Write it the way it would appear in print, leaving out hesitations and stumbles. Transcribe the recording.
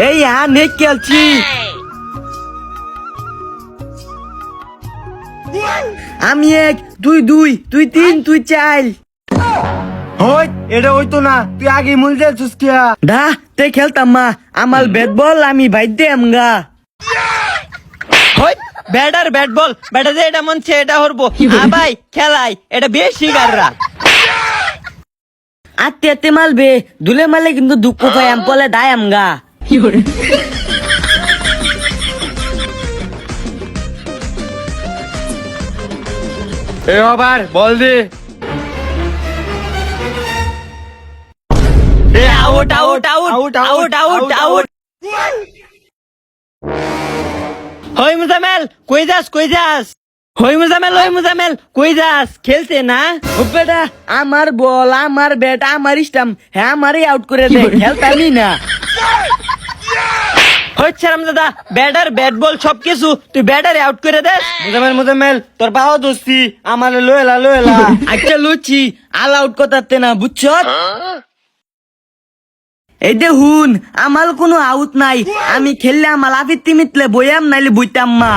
এই নে খেলছি। আমি 1 তুই 2 তুই 3 তুই 4। হই এটা হইতো না, তুই আগে মূল যাচ্ছিস কিয়া। দা তে খেলতাম মা, আমার ব্যাট বল আমি বাইতে আমগা। হই ব্যাট বল ব্যাটা যে এটা মন চে এটা হরবো ভাই খেলাই এটা বেশি গাররা। আত্তে আত্তে মালবে, দুলে মালে কিন্তু দুঃখ পাই আম পলে দায় আমগা। এ আবার বল দে। Out out out out out out. হই মুজামেল কই যাস? হই মুজামেল কই যাস? খেলতে না? ও বেটা আমার বল আমার ব্যাট আমার ইস্টাম, হ্যাঁ আমারই আউট করে দে, খেলতামই না। হচ্ছে রামদাদা ব্যাট বল সবকিছু তুই ব্যাটারে আউট করে দে। মুজামেল তোর বাবা দোস্তি আমার লয়েলা। আচ্ছা লুচি আল আউট করতে না বুঝছ। এই দে হুন আমার কোনো আউট নাই, আমি খেললে আমার আফিত্তি মিতলে বইয়াম নাইলে বইতাম মা।